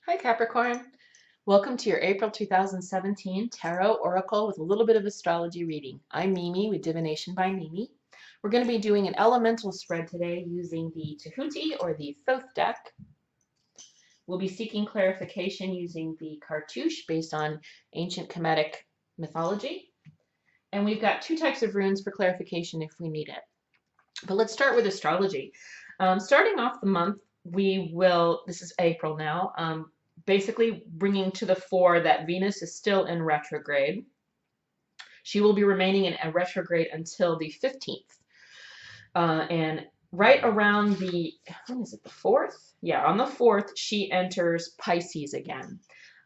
Hi Capricorn. Welcome to your April 2017 Tarot Oracle with a little bit of astrology reading. I'm Mimi with Divination by Mimi. We're going to be doing an elemental spread today using the Tahuti or the Thoth deck. We'll be seeking clarification using the Cartouche based on ancient Kemetic mythology. And we've got two types of runes for clarification if we need it. But let's start with astrology. Starting off the month, this is April now, basically bringing to the fore that Venus is still in retrograde. She will be remaining in a retrograde until the 15th. And right around when is it, the 4th? Yeah, on the 4th, she enters Pisces again.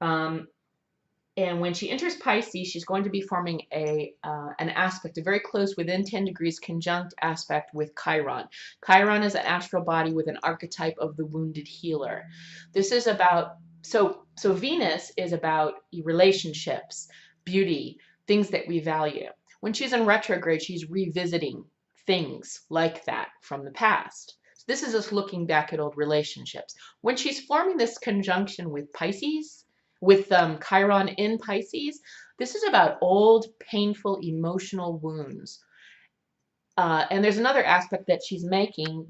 And when she enters Pisces, she's going to be forming an aspect, a very close within 10 degrees conjunct aspect with Chiron. Chiron is an astral body with an archetype of the wounded healer. This is about, so Venus is about relationships, beauty, things that we value. When she's in retrograde, she's revisiting things like that from the past. So this is us looking back at old relationships. When she's forming this conjunction with Pisces, with Chiron in Pisces, this is about old, painful, emotional wounds. And there's another aspect that she's making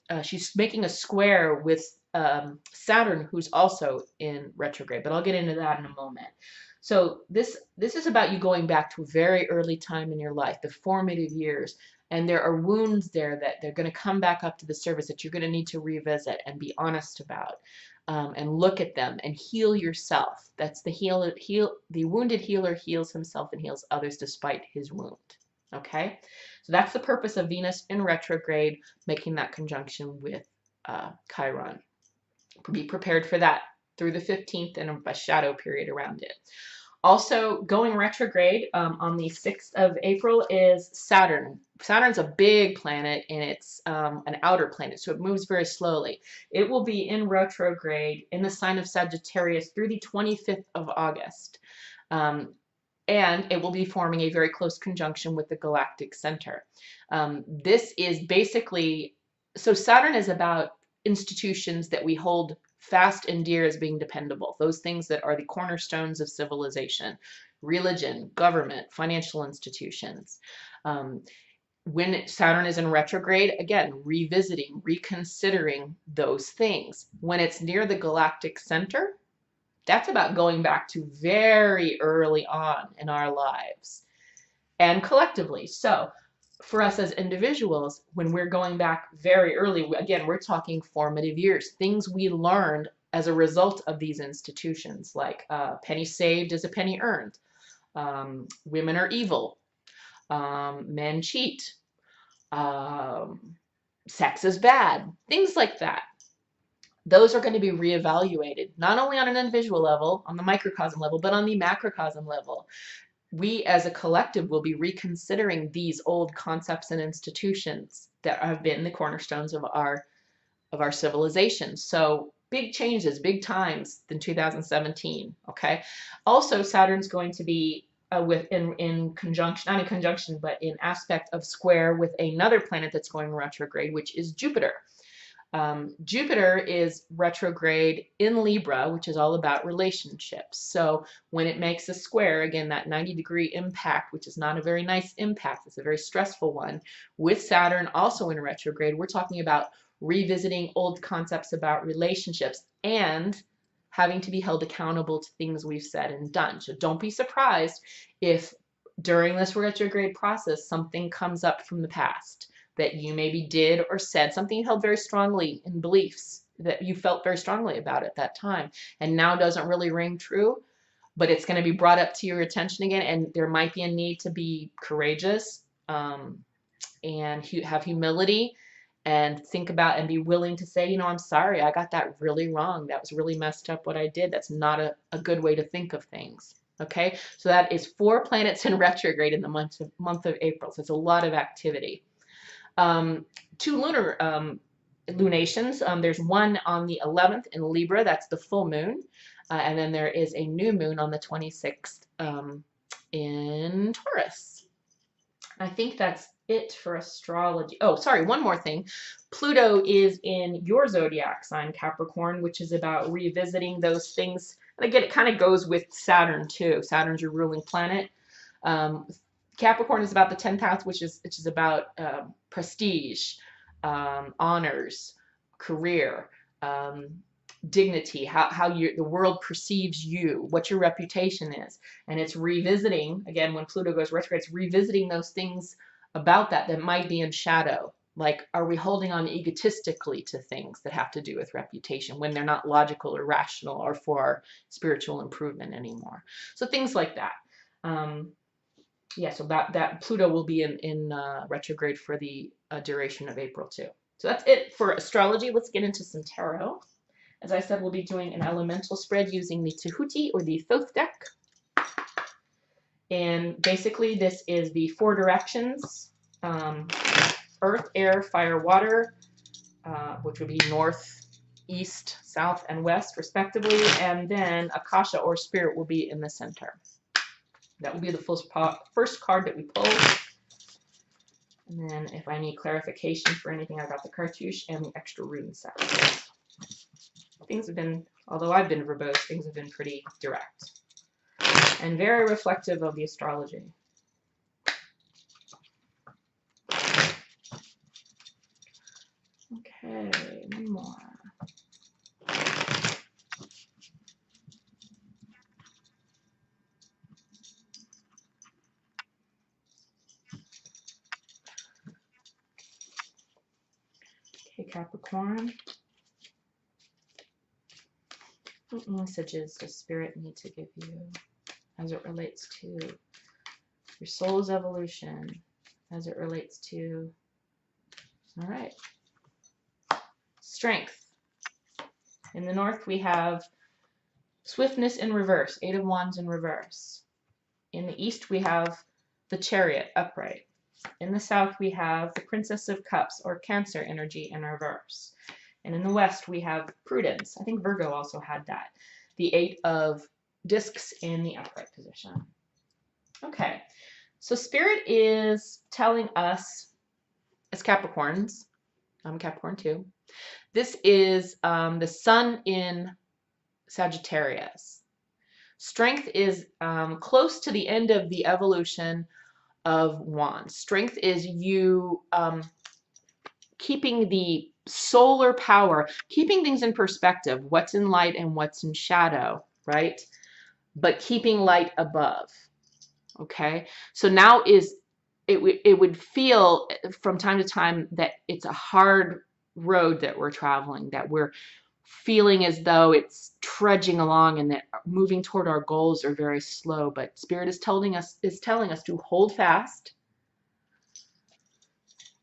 a square with Saturn, who's also in retrograde, but I'll get into that in a moment. So this is about you going back to a very early time in your life, the formative years, and there are wounds there that they're going to come back up to the surface that you're going to need to revisit and be honest about. And look at them and heal yourself. That's the wounded healer heals himself and heals others despite his wound. Okay, so that's the purpose of Venus in retrograde, making that conjunction with Chiron. Be prepared for that through the 15th and a shadow period around it. Also, going retrograde on the 6th of April is Saturn. Saturn's a big planet and it's an outer planet, so it moves very slowly. It will be in retrograde in the sign of Sagittarius through the 25th of August. And it will be forming a very close conjunction with the galactic center. This is basically, so Saturn is about institutions that we hold fast and dear as being dependable, those things that are the cornerstones of civilization, religion, government, financial institutions. When Saturn is in retrograde, again, revisiting, reconsidering those things. When it's near the galactic center, that's about going back to very early on in our lives and collectively. So for us as individuals, when we're going back very early, again, we're talking formative years, things we learned as a result of these institutions, like penny saved is a penny earned, women are evil, men cheat, sex is bad, things like that. Those are going to be reevaluated, not only on an individual level, on the microcosm level, but on the macrocosm level. We as a collective will be reconsidering these old concepts and institutions that have been the cornerstones of our civilization. So big changes, big times in 2017. Okay. Also, Saturn's going to be in conjunction, not in conjunction, but in aspect of square with another planet that's going retrograde, which is Jupiter. Jupiter is retrograde in Libra, which is all about relationships. So when it makes a square, again, that 90-degree impact, which is not a very nice impact, it's a very stressful one, with Saturn also in retrograde, we're talking about revisiting old concepts about relationships and having to be held accountable to things we've said and done. So don't be surprised if during this retrograde process something comes up from the past that you maybe did or said, something you held very strongly in beliefs that you felt very strongly about at that time, and now doesn't really ring true, but it's going to be brought up to your attention again, and there might be a need to be courageous and have humility and think about and be willing to say, you know, I'm sorry, I got that really wrong. That was really messed up what I did. That's not a good way to think of things. Okay, so that is 4 planets in retrograde in the month of April, so it's a lot of activity. 2 lunar lunations. There's one on the 11th in Libra, that's the full moon, and then there is a new moon on the 26th in Taurus. I think that's it for astrology. Oh, sorry, one more thing. Pluto is in your zodiac sign, Capricorn, which is about revisiting those things. And again, it kind of goes with Saturn too. Saturn's your ruling planet. Um, Capricorn is about the 10th house, which is about prestige, honors, career, um, dignity, how the world perceives you, what your reputation is. And it's revisiting, again, when Pluto goes retrograde, it's revisiting those things about that might be in shadow. Like, are we holding on egotistically to things that have to do with reputation when they're not logical or rational or for our spiritual improvement anymore? So things like that. Yeah, so that Pluto will be in retrograde for the duration of April too. So that's it for astrology. Let's get into some tarot. As I said, we'll be doing an elemental spread using the Tahuti or the Thoth deck. And basically this is the 4 directions, earth, air, fire, water, which would be north, east, south, and west respectively. And then Akasha or spirit will be in the center. That will be the first card that we pull. And then if I need clarification for anything, I've got the cartouche and the extra rune set. Things have been, although I've been verbose, things have been pretty direct and very reflective of the astrology. Okay, one more. Okay, Capricorn. What messages does Spirit need to give you as it relates to your soul's evolution, as it relates to, all right, strength. In the north, we have swiftness in reverse, 8 of Wands in reverse. In the east, we have the Chariot upright. In the south, we have the Princess of Cups or Cancer energy in reverse. And in the west, we have Prudence. I think Virgo also had that. The 8 of Discs in the upright position. Okay, so Spirit is telling us, as Capricorns, I'm Capricorn too, this is the Sun in Sagittarius. Strength is close to the end of the evolution of Wands. Strength is you keeping the solar power, keeping things in perspective, what's in light and what's in shadow, right? But keeping light above, okay? So now it would feel from time to time that it's a hard road that we're traveling, that we're feeling as though it's trudging along and that moving toward our goals are very slow, but Spirit is telling us to hold fast,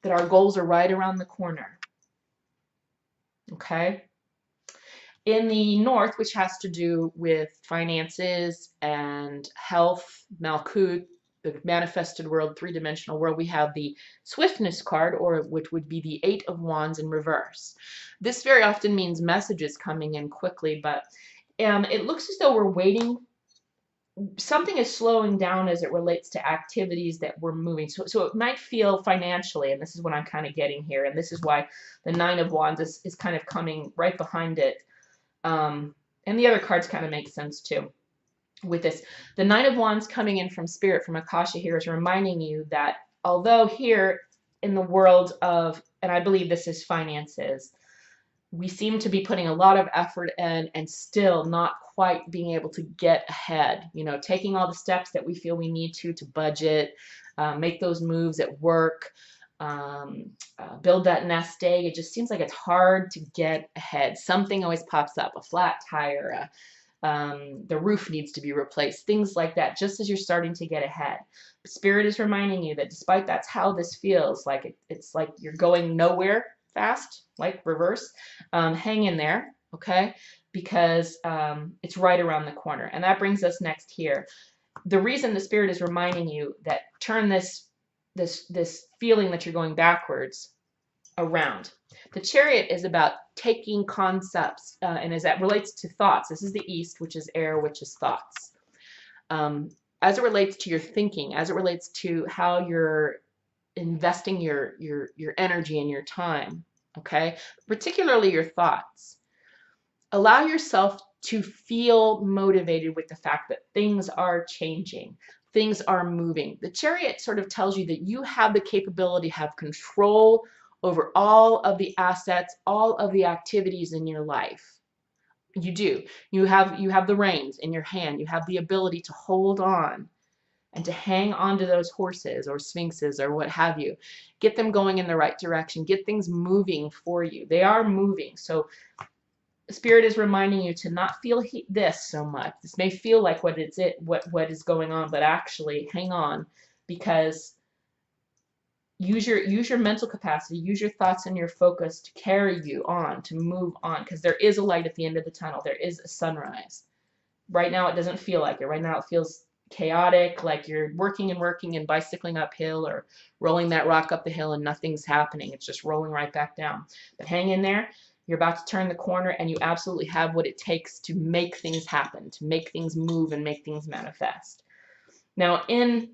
that our goals are right around the corner. Okay? In the north, which has to do with finances and health, Malkuth, the manifested world, 3-dimensional world, we have the swiftness card, or which would be the 8 of Wands in reverse. This very often means messages coming in quickly, but it looks as though we're waiting. Something is slowing down as it relates to activities that we're moving. So it might feel financially, and this is what I'm kind of getting here, and this is why the 9 of Wands is kind of coming right behind it. And the other cards kind of make sense too with this. The 9 of Wands coming in from Spirit, from Akasha here, is reminding you that although here in the world of, and I believe this is finances, we seem to be putting a lot of effort in and still not quite being able to get ahead, you know, taking all the steps that we feel we need to budget, make those moves at work, build that nest egg. It just seems like it's hard to get ahead. Something always pops up, a flat tire, the roof needs to be replaced, things like that, just as you're starting to get ahead. Spirit is reminding you that despite that's how this feels, like it's like you're going nowhere fast, like reverse, hang in there, okay? Because it's right around the corner. And that brings us next here. The reason the Spirit is reminding you that turn this feeling that you're going backwards around. The Chariot is about taking concepts, and as that relates to thoughts, this is the East, which is air, which is thoughts. As it relates to your thinking, as it relates to how you're investing your energy and your time, okay? Particularly your thoughts. Allow yourself to feel motivated with the fact that things are changing. Things are moving. The Chariot sort of tells you that you have the capability to have control over all of the assets, all of the activities in your life. You do. You have the reins in your hand. You have the ability to hold on and to hang on to those horses or sphinxes or what have you. Get them going in the right direction. Get things moving for you. They are moving. So Spirit is reminding you to not feel this so much. This may feel like what is going on, but actually hang on, because use your mental capacity, use your thoughts and your focus to carry you on, to move on, because there is a light at the end of the tunnel. There is a sunrise. Right now it doesn't feel like it. Right now it feels chaotic, like you're working and bicycling uphill or rolling that rock up the hill and nothing's happening. It's just rolling right back down. But hang in there. You're about to turn the corner, and you absolutely have what it takes to make things happen, to make things move and make things manifest. Now, in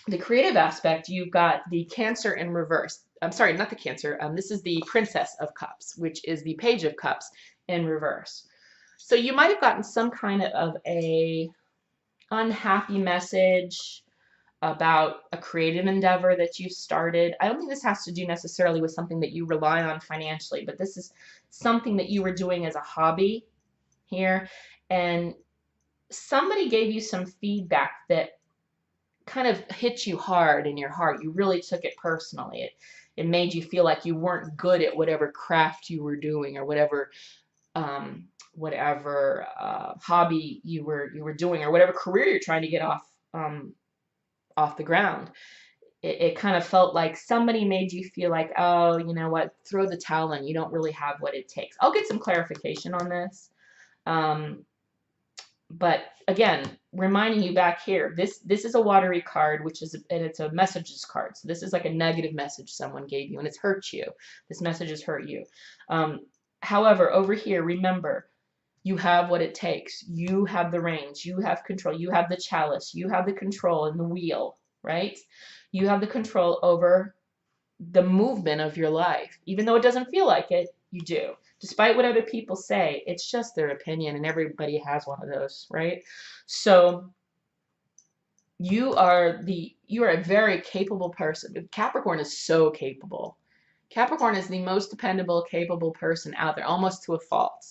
the creative aspect, you've got the Cancer in reverse. I'm sorry, not the Cancer. This is the Princess of Cups, which is the Page of Cups in reverse. So you might have gotten some kind of a unhappy message about a creative endeavor that you started. I don't think this has to do necessarily with something that you rely on financially, but this is something that you were doing as a hobby here, and somebody gave you some feedback that kind of hit you hard in your heart. You really took it personally. It made you feel like you weren't good at whatever craft you were doing or whatever hobby you were doing or whatever career you're trying to get off the ground. It kind of felt like somebody made you feel like, oh, you know what, throw the towel in. You don't really have what it takes. I'll get some clarification on this. But again, reminding you back here, this is a watery card, and it's a messages card. So this is like a negative message someone gave you, and it's hurt you. This message has hurt you. However, over here, remember, you have what it takes. You have the reins. You have control. You have the chalice. You have the control and the wheel, right? You have the control over the movement of your life. Even though it doesn't feel like it, you do. Despite what other people say, it's just their opinion, and everybody has one of those, right? So you are a very capable person. Capricorn is so capable. Capricorn is the most dependable, capable person out there, almost to a fault.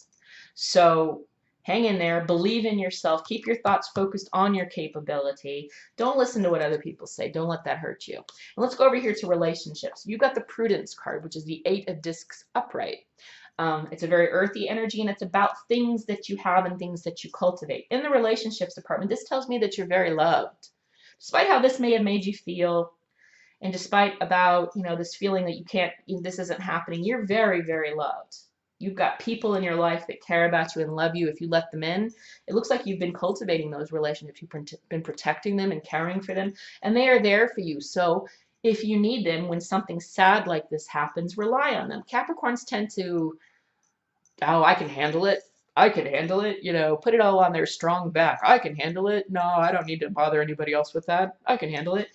So hang in there, believe in yourself, keep your thoughts focused on your capability. Don't listen to what other people say. Don't let that hurt you. And let's go over here to relationships. You've got the Prudence card, which is the 8 of Discs upright. It's a very earthy energy, and it's about things that you have and things that you cultivate. In the relationships department, this tells me that you're very loved. Despite how this may have made you feel, and despite about, this feeling that you can't, this isn't happening, you're very, very loved. You've got people in your life that care about you and love you if you let them in. It looks like you've been cultivating those relationships. You've been protecting them and caring for them, and they are there for you. So if you need them when something sad like this happens, rely on them. Capricorns tend to, oh, I can handle it. I can handle it. Put it all on their strong back. I can handle it. No, I don't need to bother anybody else with that. I can handle it.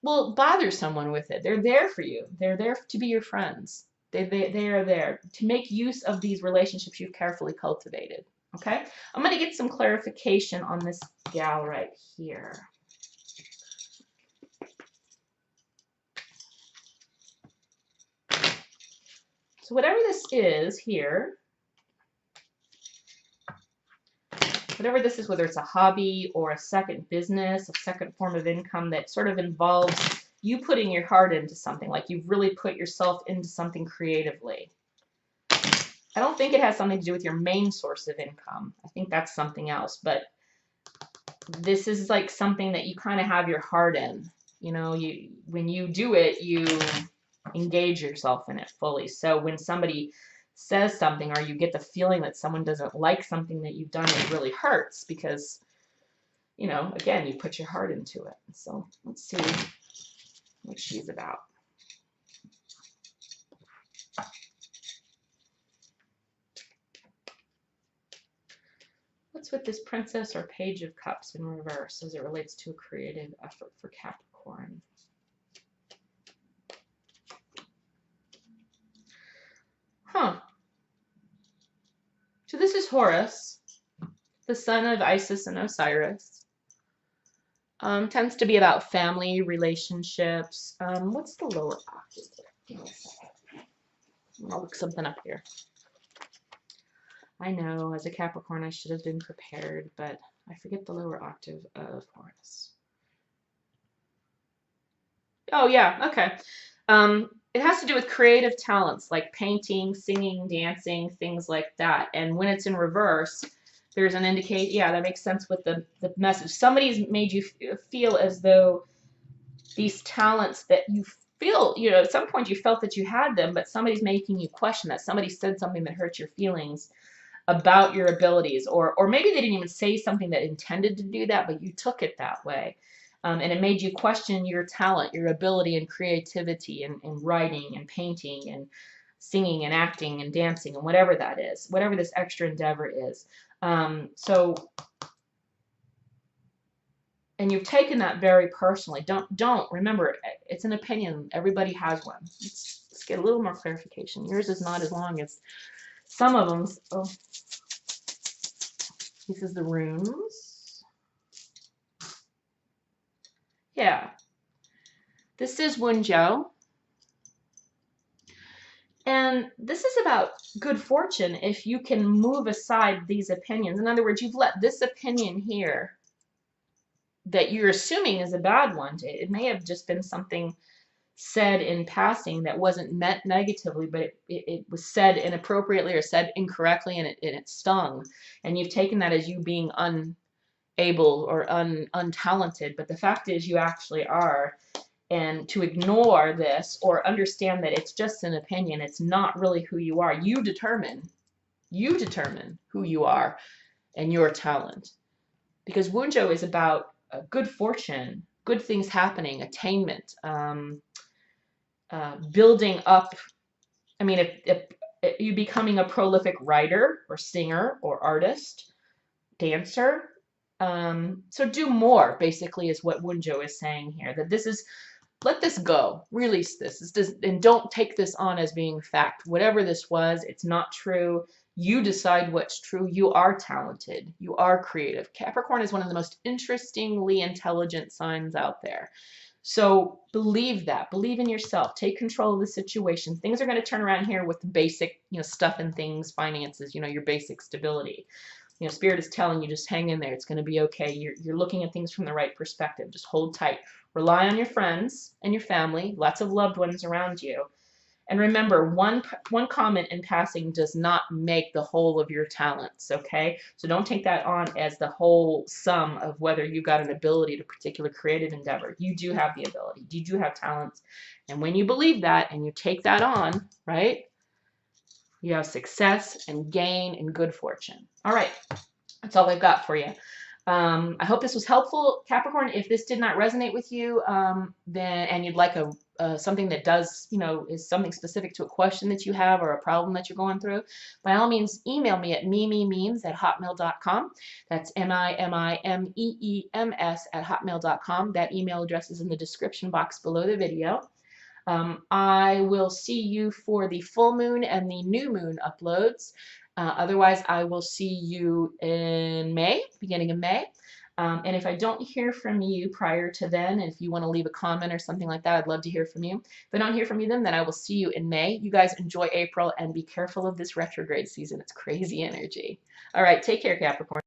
Well, bother someone with it. They're there for you. They're there to be your friends. They are there to make use of these relationships you've carefully cultivated. Okay? I'm going to get some clarification on this gal right here. So whatever this is here, whatever this is, whether it's a hobby or a second business, a second form of income that sort of involves you putting your heart into something, like you've really put yourself into something creatively. I don't think it has something to do with your main source of income. I think that's something else. But this is like something that you kind of have your heart in. When you do it, you engage yourself in it fully. So when somebody says something, or you get the feeling that someone doesn't like something that you've done, it really hurts because, again, you put your heart into it. So let's see what she's about. What's with this Princess or Page of Cups in reverse as it relates to a creative effort for Capricorn? Taurus, the sun of Isis and Osiris, tends to be about family, relationships. What's the lower octave? Give me a second. I'll look something up here. I know, as a Capricorn, I should have been prepared, but I forget the lower octave of Taurus. Oh, yeah, okay. It has to do with creative talents like painting, singing, dancing, things like that. And when it's in reverse, there's an indicate, yeah, that makes sense with the message. Somebody's made you feel as though these talents that you feel, you know, at some point you felt that you had them, but somebody's making you question that. Somebody said something that hurt your feelings about your abilities, or maybe they didn't even say something that intended to do that, but you took it that way. And it made you question your talent, your ability and creativity in writing and painting and singing and acting and dancing and whatever that is, whatever this extra endeavor is. And you've taken that very personally. Don't remember, it's an opinion. Everybody has one. Let's get a little more clarification. Yours is not as long as some of them. Oh, this is the runes. Yeah, this is Wunjo. And this is about good fortune if you can move aside these opinions. In other words, you've let this opinion here that you're assuming is a bad one. It may have just been something said in passing that wasn't meant negatively, but it was said inappropriately or said incorrectly, and it stung. And you've taken that as you being unable or untalented, but the fact is you actually are. And to ignore this or understand that it's just an opinion, it's not really who you are. You determine who you are and your talent. Because Wunjo is about good fortune, good things happening, attainment, building up. I mean, if you becoming a prolific writer or singer or artist, dancer. So do more, basically, is what Wunjo is saying here. That this is, let this go, release this, and don't take this on as being fact. Whatever this was, it's not true. You decide what's true. You are talented. You are creative. Capricorn is one of the most interestingly intelligent signs out there. So believe that. Believe in yourself. Take control of the situation. Things are going to turn around here with the basic, stuff and things, finances, your basic stability. Spirit is telling you, just hang in there. It's going to be okay. You're looking at things from the right perspective. Just hold tight. Rely on your friends and your family, lots of loved ones around you. And remember, one comment in passing does not make the whole of your talents, okay? So don't take that on as the whole sum of whether you got an ability to a particular creative endeavor. You do have the ability. You do have talents. And when you believe that and you take that on, right, you have success and gain and good fortune. All right, that's all I've got for you. I hope this was helpful, Capricorn. If this did not resonate with you, and you'd like something that does, is something specific to a question that you have or a problem that you're going through, by all means, email me at mimememes@hotmail.com. That's mimeems@hotmail.com. That email address is in the description box below the video. I will see you for the full moon and the new moon uploads. Otherwise, I will see you in May, beginning of May. And if I don't hear from you prior to then, and if you want to leave a comment or something like that, I'd love to hear from you. If I don't hear from you then I will see you in May. You guys enjoy April and be careful of this retrograde season. It's crazy energy. All right, take care, Capricorn.